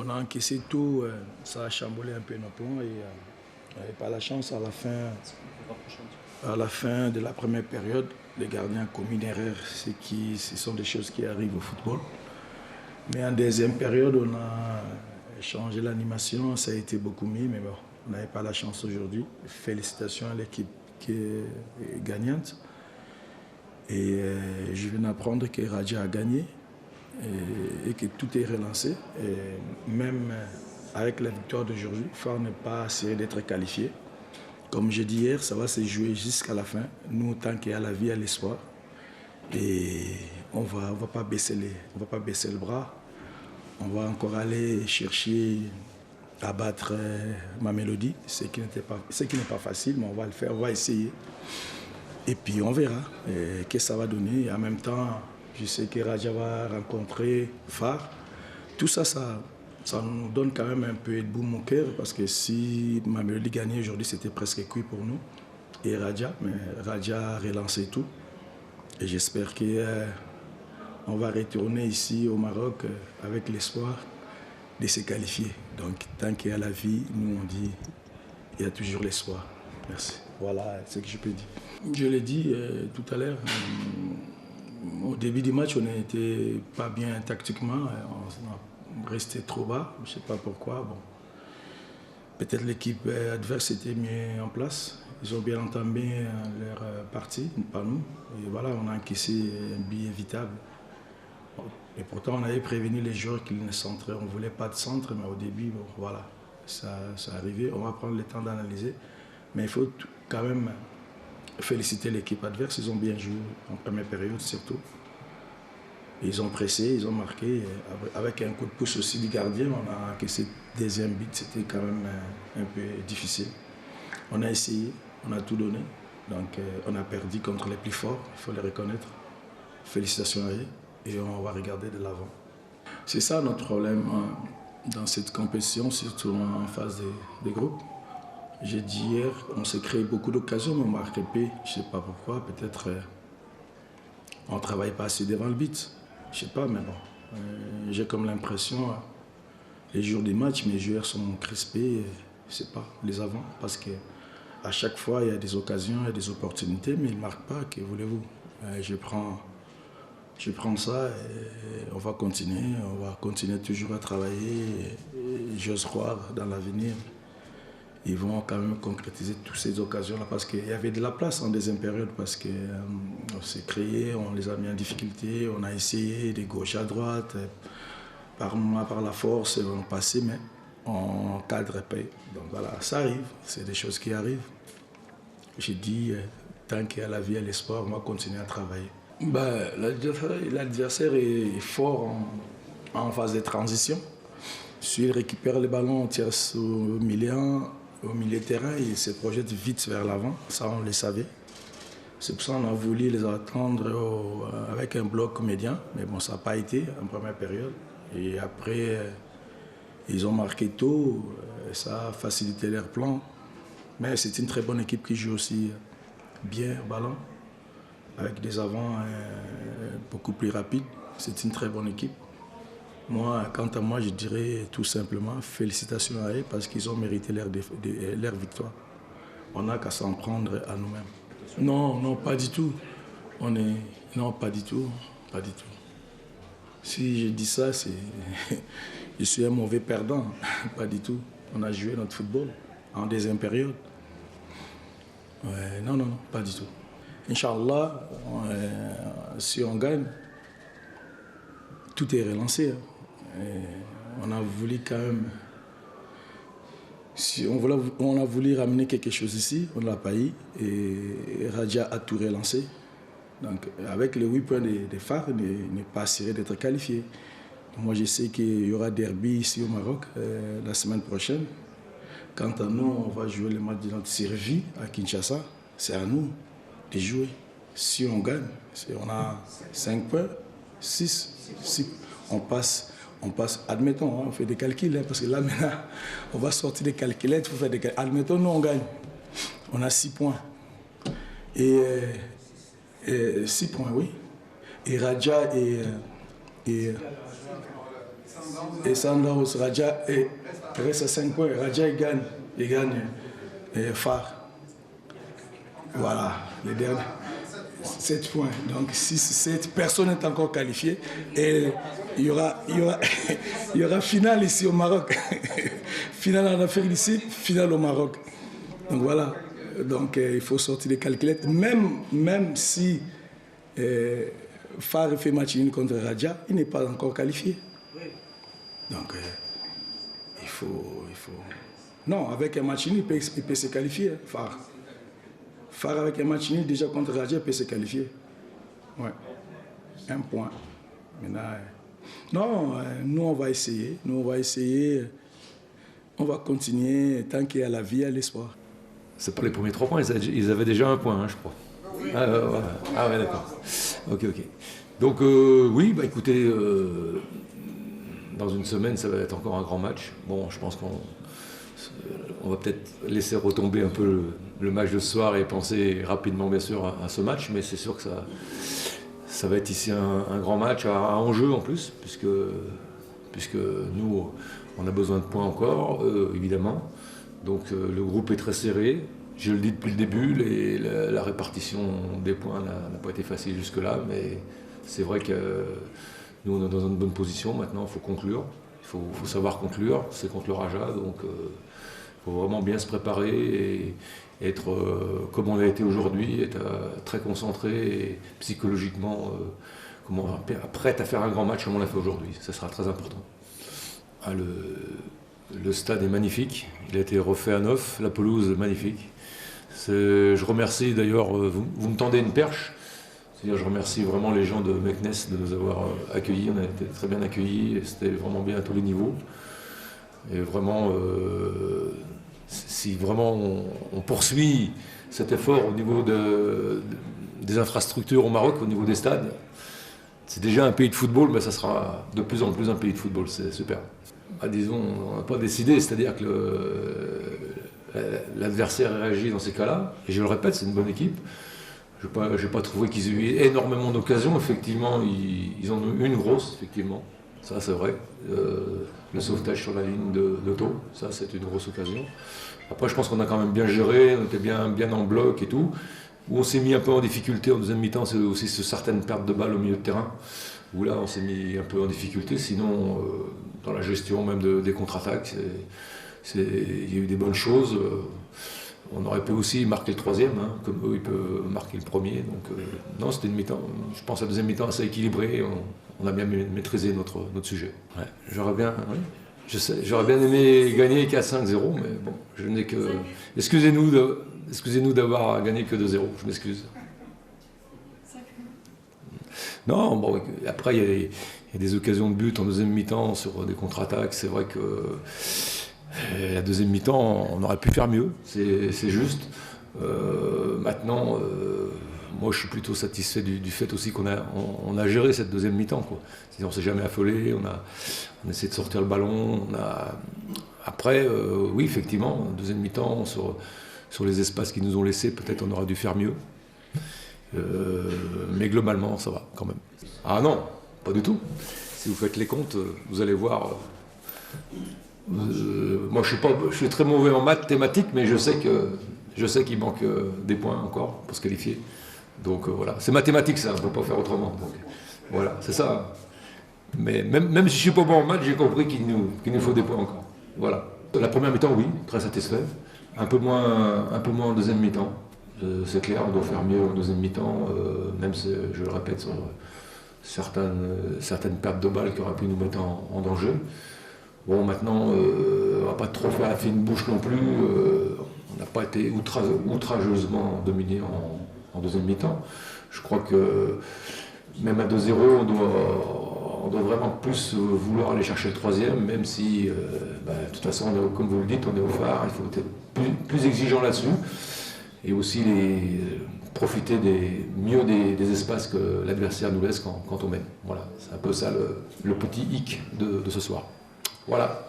On a encaissé tout, ça a chamboulé un peu nos plans et on n'avait pas la chance à la fin de la première période. Les gardiens ont commis une erreur, ce sont des choses qui arrivent au football. Mais en deuxième période, on a changé l'animation, ça a été beaucoup mieux, mais bon, on n'avait pas la chance aujourd'hui. Félicitations à l'équipe qui est gagnante. Et je viens d'apprendre que Raja a gagné et que tout est relancé. Et même avec la victoire d'aujourd'hui, Phare n'est pas assez d'être qualifié. Comme j'ai dit hier, ça va se jouer jusqu'à la fin. Nous, tant qu'il y a la vie, il y a l'espoir. Et on va pas baisser le bras. On va encore aller chercher à battre Mamelodi, ce qui n'est pas facile, mais on va le faire, on va essayer. Et puis on verra ce que ça va donner. Et en même temps, je sais que Raja va rencontrer Phare. Tout ça, ça nous donne quand même un peu de boum au cœur, parce que si Mamelodi gagnait aujourd'hui, c'était presque cuit pour nous. Et Raja, mais Raja a relancé tout. Et j'espère qu'on va retourner ici au Maroc avec l'espoir de se qualifier. Donc tant qu'il y a la vie, nous on dit il y a toujours l'espoir. Merci. Voilà ce que je peux dire. Je l'ai dit tout à l'heure, au début du match, on n'était pas bien tactiquement. On restait trop bas, je ne sais pas pourquoi. Bon. Peut-être l'équipe adverse était mieux en place. Ils ont bien entamé leur partie, pas nous. Et voilà, on a encaissé un but évitable. Et pourtant, on avait prévenu les joueurs qu'ils ne centraient. On ne voulait pas de centre, mais au début, bon, voilà, ça arrivait. On va prendre le temps d'analyser. Mais il faut quand même féliciter l'équipe adverse. Ils ont bien joué en première période, surtout. Ils ont pressé, ils ont marqué. Avec un coup de pouce aussi du gardien, on a encaissé le deuxième but. C'était quand même un peu difficile. On a essayé, on a tout donné. Donc, on a perdu contre les plus forts, il faut le reconnaître. Félicitations à eux. Et on va regarder de l'avant. C'est ça notre problème dans cette compétition, surtout en phase de groupe. J'ai dit hier, on s'est créé beaucoup d'occasions, mais on marque peu. Je ne sais pas pourquoi, peut-être on ne travaille pas assez devant le but. Je ne sais pas, mais bon. J'ai comme l'impression, les jours du match, mes joueurs sont crispés, je ne sais pas, les avants, parce qu'à chaque fois, il y a des occasions, il y a des opportunités, mais ils ne marquent pas, que voulez-vous. Je prends ça et on va continuer toujours à travailler. J'ose croire dans l'avenir, ils vont quand même concrétiser toutes ces occasions-là parce qu'il y avait de la place en deuxième période, parce qu'on s'est créé, on les a mis en difficulté, on a essayé de gauche à droite, par la force, on passait, mais on ne cadre pas. Donc voilà, ça arrive, c'est des choses qui arrivent. J'ai dit, tant qu'il y a la vie et l'espoir, on va continuer à travailler. L'adversaire est fort en phase de transition. S'il récupère le ballon, on tire au milieu de terrain, il se projette vite vers l'avant. Ça, on le savait. C'est pour ça qu'on a voulu les attendre avec un bloc médian. Mais bon, ça n'a pas été en première période. Et après, ils ont marqué tôt. Ça a facilité leur plan. Mais c'est une très bonne équipe qui joue aussi bien au ballon, avec des avants beaucoup plus rapides. C'est une très bonne équipe. Moi, quant à moi, je dirais tout simplement félicitations à eux parce qu'ils ont mérité leur victoire. On n'a qu'à s'en prendre à nous-mêmes. Non, pas du tout. Non, pas du tout. Pas du tout. Si je dis ça, je suis un mauvais perdant. Pas du tout. On a joué notre football en deuxième période. Ouais, non, pas du tout. Inch'Allah, si on gagne, tout est relancé. On a voulu quand même... on a voulu ramener quelque chose ici, on ne l'a pas eu. Et Raja a tout relancé. Donc, avec les 8 points de Phare, il n'est pas assuré d'être qualifié. Moi, je sais qu'il y aura derby ici au Maroc la semaine prochaine. Quant à nous, on va jouer le match de notre survie à Kinshasa. C'est à nous de jouer. Si on gagne, on a 5 points, 6. On passe, admettons, on fait des calculs, parce que là maintenant, on va sortir des calculettes, il faut faire des calculs. Admettons, nous on gagne. On a 6 points. Et 6 points, oui. Et Raja et et Sandhausen, Raja reste à 5 points. Raja il gagne Phare. Voilà, les derniers. 7 points. Donc 6-7, personne n'est encore qualifié. Et il y aura finale ici au Maroc. Finale en Afrique du Sud, finale au Maroc. Donc voilà. Donc il faut sortir les calculettes. Même si Phare fait match nul contre Raja, il n'est pas encore qualifié. Donc il faut... Non, avec un match nul, il peut se qualifier, Phare. Phare avec un match nul déjà contre Raja peut se qualifier. Ouais. 1 point. Maintenant, non, nous on va essayer. On va continuer tant qu'il y a la vie, il y a l'espoir. C'est pas les premiers 3 points, ils avaient déjà 1 point, hein, je crois. Ah ouais, d'accord. Ok. Donc oui, bah écoutez, dans une semaine, ça va être encore un grand match. Bon, je pense qu'on va peut-être laisser retomber un peu le match de ce soir et penser rapidement, bien sûr, à ce match, mais c'est sûr que ça va être ici un grand match à enjeu en plus, puisque nous, on a besoin de points encore, évidemment. Donc le groupe est très serré. Je le dis depuis le début, la répartition des points n'a pas été facile jusque-là, mais c'est vrai que nous, on est dans une bonne position. Maintenant, il faut conclure. Il faut savoir conclure. C'est contre le Raja, donc il faut vraiment bien se préparer et être comme on l'a été aujourd'hui, être très concentré et psychologiquement prêt à faire un grand match comme on l'a fait aujourd'hui. Ça sera très important. Le stade est magnifique. Il a été refait à neuf. La pelouse est magnifique. Je remercie d'ailleurs, vous me tendez une perche. C'est-à-dire, je remercie vraiment les gens de Meknes de nous avoir accueillis. On a été très bien accueillis et c'était vraiment bien à tous les niveaux. Et vraiment, si vraiment on poursuit cet effort au niveau des infrastructures au Maroc, au niveau des stades, c'est déjà un pays de football, mais ça sera de plus en plus un pays de football. C'est super. Disons, on n'a pas décidé, c'est-à-dire que l'adversaire réagit dans ces cas-là. Et je le répète, c'est une bonne équipe. Je n'ai pas trouvé qu'ils aient eu énormément d'occasions. Effectivement, ils en ont eu une grosse, effectivement. Ça, c'est vrai. Le sauvetage sur la ligne de Tau, ça, c'est une grosse occasion. Après, je pense qu'on a quand même bien géré, on était bien en bloc et tout. Où on s'est mis un peu en difficulté en deuxième mi-temps, c'est aussi sur certaines pertes de balles au milieu de terrain. Où là, on s'est mis un peu en difficulté. Sinon, dans la gestion même des contre-attaques, il y a eu des bonnes choses. On aurait pu aussi marquer le troisième, hein, comme eux, ils peuvent marquer le premier. Donc, non, c'était une mi-temps, je pense, la deuxième mi-temps assez équilibrée. On a bien maîtrisé notre sujet. Ouais, j'aurais bien aimé gagner 4-5-0, mais bon, je n'ai que... Excusez-nous d'avoir gagné que 2-0, je m'excuse. Non, bon, après, il y a des occasions de but en deuxième mi-temps sur des contre-attaques. C'est vrai que la deuxième mi-temps, on aurait pu faire mieux, c'est juste. Maintenant, moi, je suis plutôt satisfait du fait aussi qu'on a géré cette deuxième mi-temps. C'est-à-dire, on ne s'est jamais affolé, on a essayé de sortir le ballon. Après, oui, effectivement, deuxième mi-temps, sur les espaces qu'ils nous ont laissés, peut-être on aurait dû faire mieux. Mais globalement, ça va quand même. Ah non, pas du tout. Si vous faites les comptes, vous allez voir. Moi, je suis très mauvais en mathématiques, mais je sais qu'il manque des points encore pour se qualifier. Donc voilà, c'est mathématique ça, on ne peut pas faire autrement. Donc, voilà, c'est ça. Mais même si je ne suis pas bon en maths, j'ai compris qu'il nous faut des points encore. Voilà. La première mi-temps, oui, très satisfait. Un peu moins en deuxième mi-temps. C'est clair, on doit faire mieux en deuxième mi-temps, même si, je le répète, sur certaines pertes de balles qui auraient pu nous mettre en danger. Bon, maintenant, on ne va pas trop faire la fine bouche non plus. On n'a pas été outrageusement dominé en deuxième mi-temps. Je crois que même à 2-0, on doit vraiment plus vouloir aller chercher le troisième, même si, de toute façon, comme vous le dites, on est au phare, il faut être plus exigeant là-dessus. Et aussi profiter mieux des espaces que l'adversaire nous laisse quand on mène. Voilà, c'est un peu ça le petit hic de ce soir. Voilà.